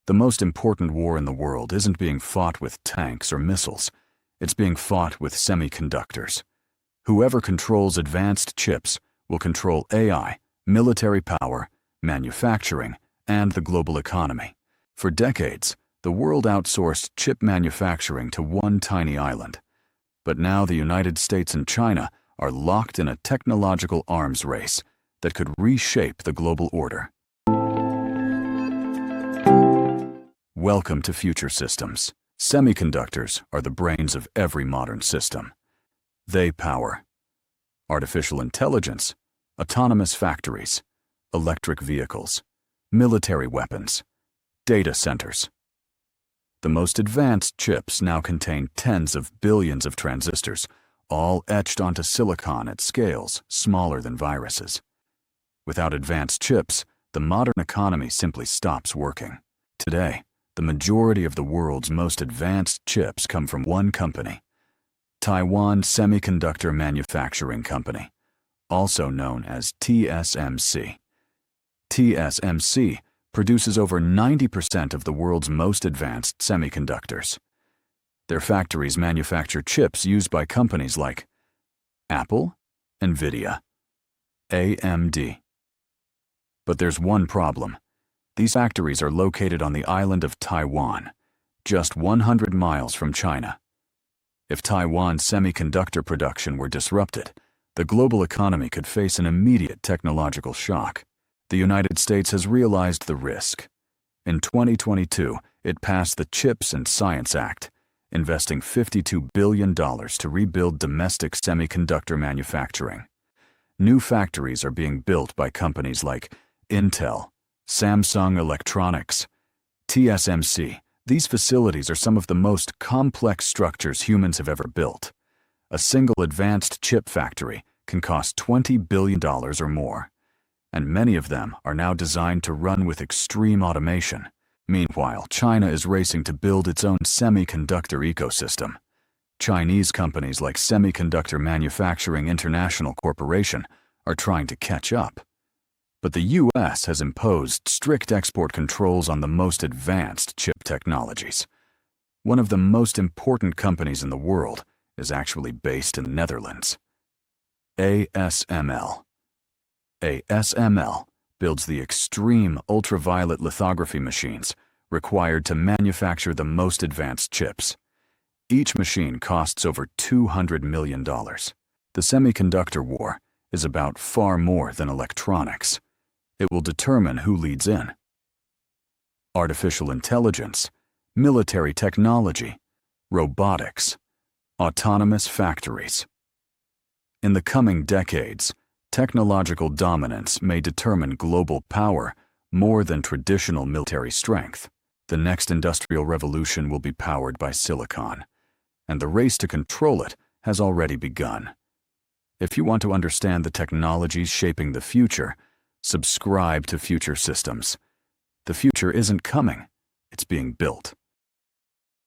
The most important war in the world isn't being fought with tanks or missiles. It's being fought with semiconductors. Whoever controls advanced chips will control AI, military power, manufacturing, and the global economy. For decades, the world outsourced chip manufacturing to one tiny island. But now the United States and China are locked in a technological arms race that could reshape the global order. Welcome to Future Systems. Semiconductors are the brains of every modern system. They power artificial intelligence, autonomous factories, electric vehicles, military weapons, data centers. The most advanced chips now contain tens of billions of transistors, all etched onto silicon at scales smaller than viruses. Without advanced chips, the modern economy simply stops working. Today, the majority of the world's most advanced chips come from one company, Taiwan Semiconductor Manufacturing Company, also known as TSMC. TSMC produces over 90% of the world's most advanced semiconductors. Their factories manufacture chips used by companies like Apple, Nvidia, AMD. But there's one problem. These factories are located on the island of Taiwan, just 100 miles from China. If Taiwan's semiconductor production were disrupted, the global economy could face an immediate technological shock. The United States has realized the risk. In 2022, it passed the CHIPS and Science Act, investing $52 billion to rebuild domestic semiconductor manufacturing. New factories are being built by companies like Intel, Samsung Electronics, TSMC. These facilities are some of the most complex structures humans have ever built. A single advanced chip factory can cost $20 billion or more, and many of them are now designed to run with extreme automation. Meanwhile, China is racing to build its own semiconductor ecosystem. Chinese companies like Semiconductor Manufacturing International Corporation are trying to catch up. But the U.S. has imposed strict export controls on the most advanced chip technologies. One of the most important companies in the world is actually based in the Netherlands. ASML. ASML builds the extreme ultraviolet lithography machines required to manufacture the most advanced chips. Each machine costs over $200 million. The semiconductor war is about far more than electronics. It will determine who leads in. Artificial intelligence, military technology, robotics, autonomous factories. In the coming decades, technological dominance may determine global power more than traditional military strength. The next industrial revolution will be powered by silicon, and the race to control it has already begun. If you want to understand the technologies shaping the future, subscribe to Future Systems. The future isn't coming, it's being built.